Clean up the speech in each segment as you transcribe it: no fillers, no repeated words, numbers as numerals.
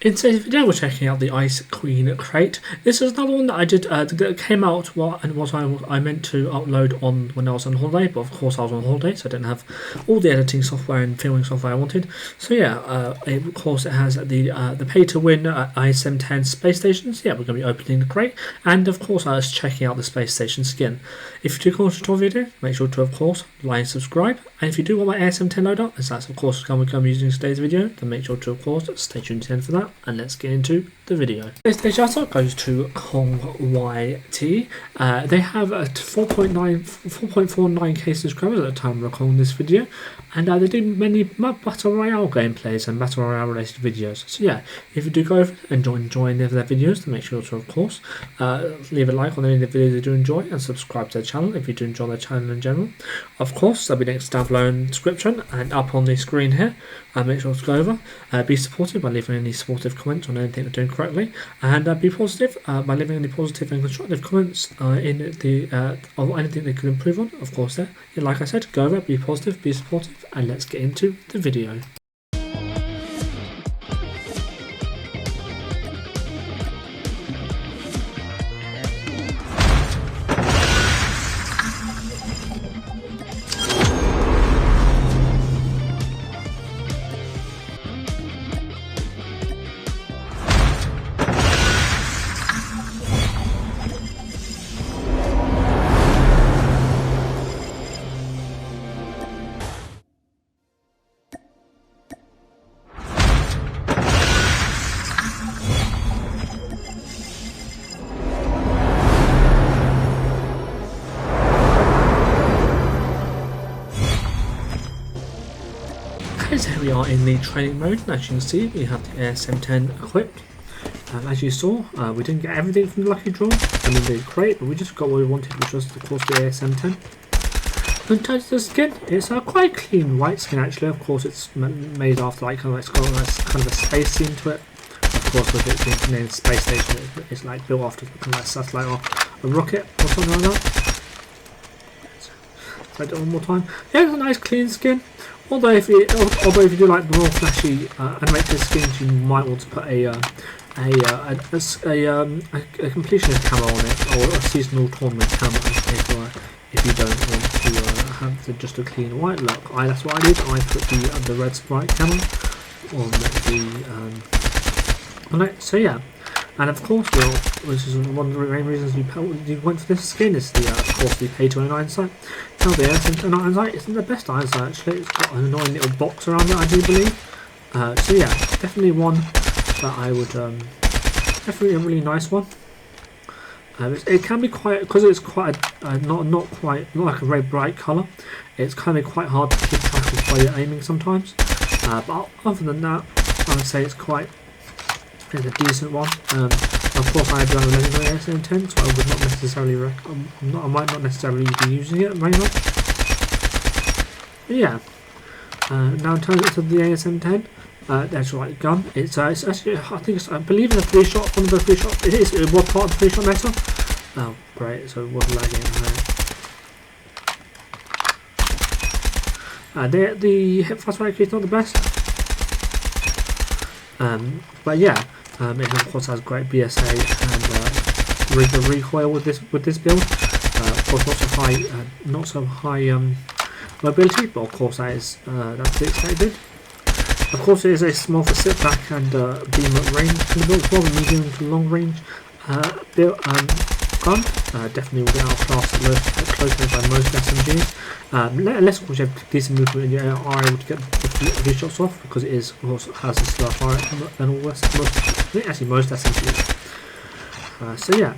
In today's video, we're checking out the Ice Queen crate. This is another one that I did that came out and what I meant to upload on when I was on holiday, but of course I was on holiday, so I didn't have all the editing software and filming software I wanted. So yeah, of course it has the pay-to-win ASM10 space stations. Yeah, we're going to be opening the crate, and of course I was checking out the space station skin. If you do come to the video, make sure to of course like and subscribe. And if you do want my ASM10 loadout, as that's of course going to be using in today's video, then make sure to of course stay tuned to the end for that. And let's get into the video. Today's shoutout goes to Kong YT. They have 4.49k subscribers at the time of recording this video, and they do many Battle Royale gameplays and Battle Royale related videos. So yeah, if you do go over and enjoy any of their videos, then make sure to of course leave a like on any of the videos you do enjoy and subscribe to their channel if you do enjoy their channel in general. Of course, there'll be links down below in the description and up on the screen here. Make sure to go over, be supportive by leaving any supportive comments on anything they're doing correctly, and be positive by leaving any positive and constructive comments in the of anything they could improve on. Of course, there. Yeah, like I said, go over, be positive, be supportive, and let's get into the video. So here we are in the training mode, and as you can see we have the ASM10 equipped. As you saw, we didn't get everything from the lucky draw, I mean the crate, but we just got what we wanted, which was of course the ASM10. In terms of the skin, it's a quite clean white skin actually. Of course it's made after like it's got a kind of a space theme to it. Of course with it being named space station, it's like built after kind of stuff like a rocket or something like that. So I do it one more time. Yeah, it's a nice clean skin. Although if you do like the more flashy animated skins, you might want to put a completionist camo on it, or a seasonal tournament camo if you don't want to have just a clean white look. That's what I did. I put the red sprite camo on it. So yeah. And of course, which is one of the main reasons you went for this skin, is of course the pay-to-win hindsight. Now the ASM10 hindsight isn't the best hindsight actually. It's got an annoying little box around it, I do believe. So yeah, definitely one that I would definitely a really nice one. It can be quite, because it's quite not like a very bright colour. It's kind of quite hard to keep track of while you're aiming sometimes. But other than that, I would say it's a decent one. Of course, I have done a legendary ASM10, so I would not necessarily I might not necessarily be using it very much. But yeah. Now in terms of the ASM10, the actual like gun, it's actually I believe in a one of the 3-shot. It was part of the 3-shot meta. Oh great, so it was lagging there. The hip fast rate is not the best. But yeah. It of course has great BSA and recoil with this build. Of course, not so high mobility, but of course that's to be expected. Of course, it is more for sit back and beam at range kind of build, more medium to long range gun. Definitely will get outclassed at close range by most SMGs. Unless of course you have decent movement and you are able to get a few shots off, because it is of course has a slower fire than all rest. I think actually most SMGs. So yeah,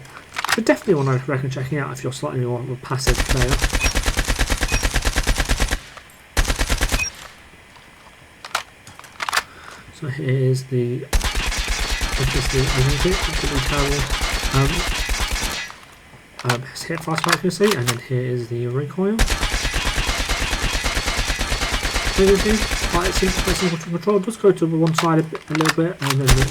but definitely one I reckon checking out if you're slightly more of a passive player. So here's the absolutely terrible hit fast accuracy, and then here is the recoil. Quite simple to control. Just go to one side a little bit, and then it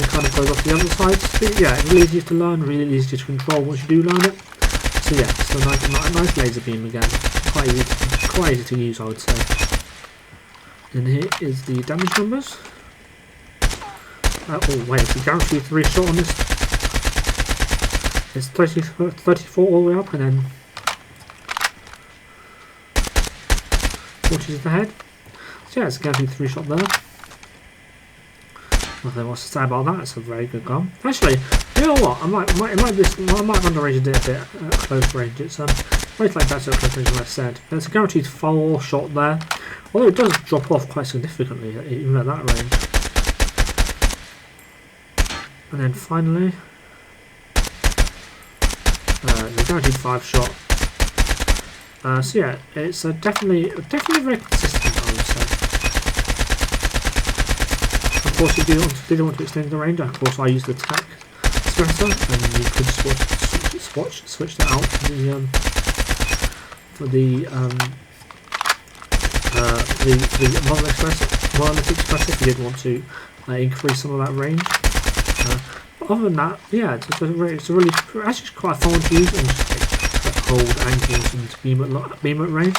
kind of goes off the other side. So yeah, it's really easy to learn, really easy to control once you do learn it. So yeah, it's a nice laser beam again. Quite easy to use, I would say. And here is the damage numbers. oh wait, the guaranteed 3 shot on this is 34 all the way up, and then 40 to the head. So yeah, it's a guaranteed 3 shot there. Nothing else to say about that. It's a very good gun. Actually, you know what? I might underrated it a bit at close range. It's very like better at close range than I said. But it's a guaranteed 4 shot there. Although it does drop off quite significantly even at that range. And then finally, the guaranteed 5 shot. So yeah, it's definitely very consistent, I would say. Of course, if you did want to extend the range, of course I used the tack suppressor, and you could switch that out for the monolithic suppressor if you did want to increase some of that range. Other than that, yeah, it's really actually quite fun to use, and just like hold angles and beam at range.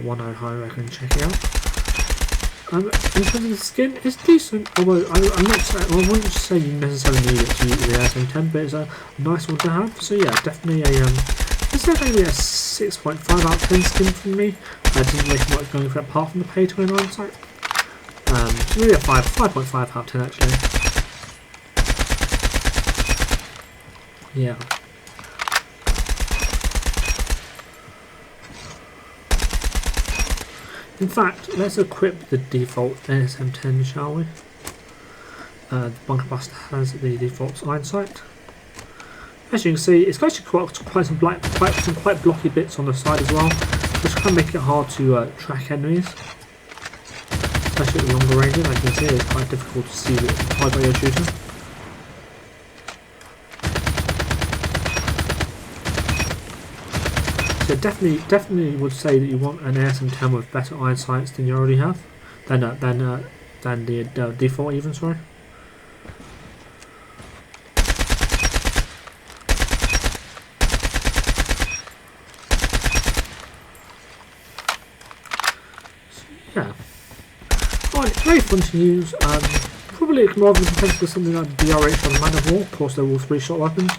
One I highly recommend checking out. In terms of the skin, it's decent, although I wouldn't say you necessarily need it to use the ASM10, but it's a nice one to have. So yeah, definitely it's definitely a 6.5 out of 10 skin from me. I didn't really much going for it apart from the pay 29 site. It's really a 5.5 out of 10 actually. Yeah. In fact, let's equip the default ASM10, shall we? The bunker buster has the default iron sight. As you can see, it's actually quite some quite blocky bits on the side as well, which can make it hard to track enemies, especially at the longer ranges. Like you can see, it's quite difficult to see the target you're shooting. So definitely would say that you want an ASM10 with better iron sights than you already have, than the default even. Sorry. So, yeah. Alright, very fun to use. Probably rather compared to something like the DRH on the Man of War. Of course, they're all 3-shot weapons.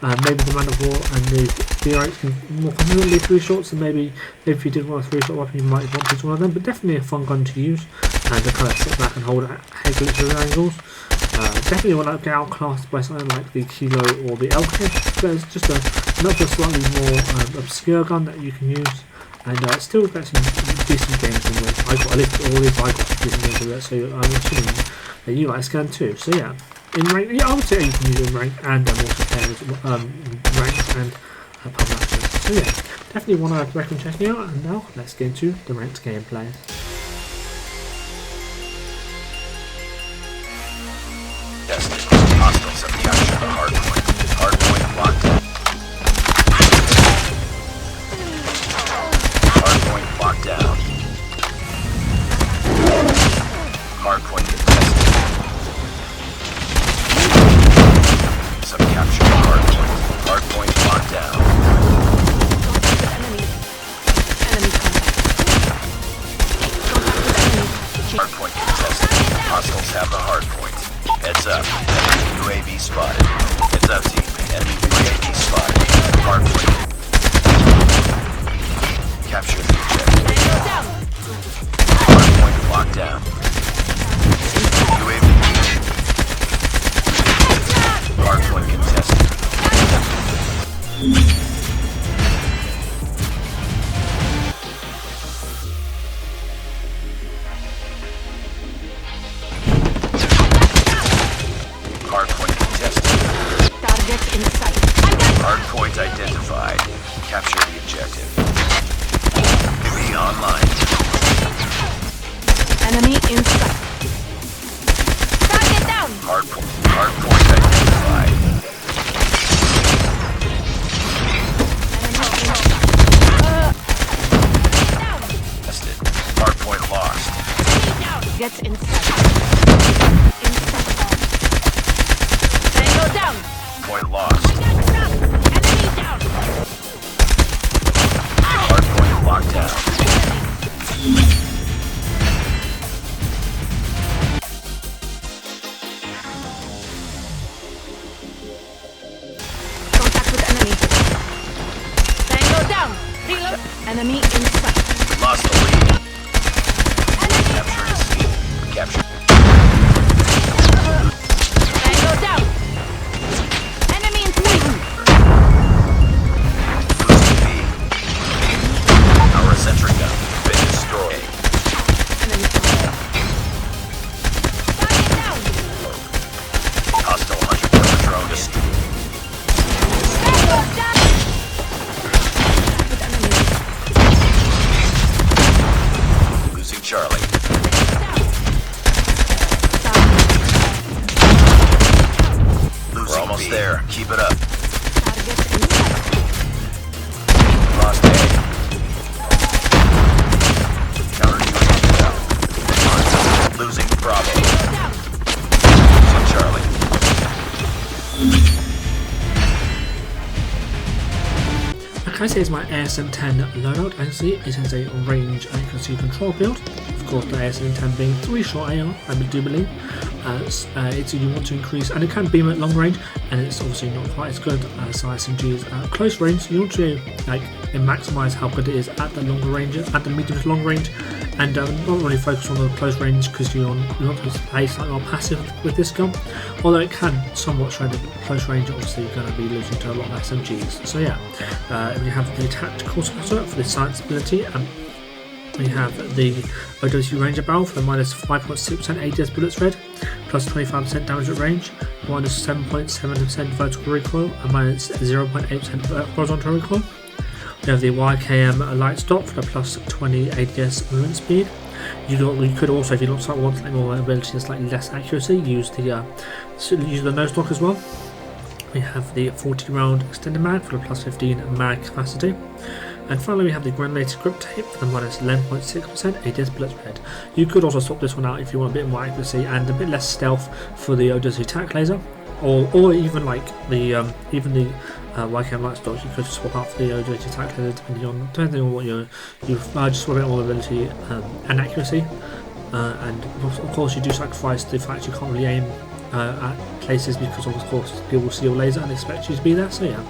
Maybe the Man of War and the DRH can more consistently 3 shots, and maybe if you did want a 3-shot weapon, you might want to use one of them. But definitely a fun gun to use, and to kind of sit back and hold at head angles. Definitely want to get outclassed by something like the Kilo or the LK. There's just another slightly more obscure gun that you can use, and still get some decent games in with. At least all these I got some decent games with it, so I'm assuming that you guys can too. So yeah. In rank, yeah, I would say you can use it in rank and multiplayer, ranked and pub matches. So yeah, definitely one I'd recommend checking out. And now let's get into the ranked gameplay. Tested. Hostiles have captured the hardpoint. Hardpoint locked down. Hardpoint locked down. Hardpoint contested. Some captured the hardpoint. Hardpoint locked down. Enemy contact. Hardpoint contested. Hostiles have the hardpoint. Heads up. Enemy UAV spotted. Heads up, team. Enemy UAV spotted. Hardpoint. Capture the objective. Hardpoint locked down. UAV. Hardpoint contested. Hardpoint contested. Target in sight. Hardpoint identified. Capture the objective. UAV online. Enemy in sight. Target down. Hardpoint identified. Tested. Hardpoint lost. Get in sight. In sight. Tango down. Point lost. Enemy down. Hardpoint locked down. Enemy in sight. Lost the lead. Capturing C. Capture. Tango down. Enemy in sight. Losing B. Our sentry gun been destroyed. Enemy spotted. Target down. Hostile 100% drone destroyed. Tango down. With enemy. Losing Charlie. We're almost there. Keep it up. Target in sight. Lost A. Counter UAV down. Losing Bravo. Down. Losing Charlie. Okay, so here's my ASM10 loadout. As you see, it is a range accuracy control build. Of course, the ASM10 being 3-shot AR, I do believe. It's you want to increase, and it can beam at long range, and it's obviously not quite as good as SMG's at close range. So you want to maximise how good it is at the longer range, at the medium to long range, and not really focus on the close range because you want to play slightly more passive with this gun. Although it can somewhat show the close range, obviously you're going to be losing to a lot of SMGs. So yeah, we have the tactical scatter for the science ability. We have the OWC Ranger barrel for the minus 5.6% ADS bullets read, plus 25% damage at range, minus 7.7% vertical recoil, and minus 0.8% horizontal recoil. We have the YKM light stop for the plus 20 ADS movement speed. You could also, if you want slightly more ability and slightly less accuracy, use the nose lock as well. We have the 40 round extended mag for the plus 15 mag capacity. And finally we have the granulated grip tape for the minus 11.6% ADS bullets read. You could also swap this one out if you want a bit more accuracy and a bit less stealth for the OWC tac laser, or even like the YKM light stocks. You could swap out for the OWC tac laser depending on what you just swap out more ability and accuracy. And of course you do sacrifice the fact you can't really aim at places because of course people will see your laser and expect you to be there. So yeah.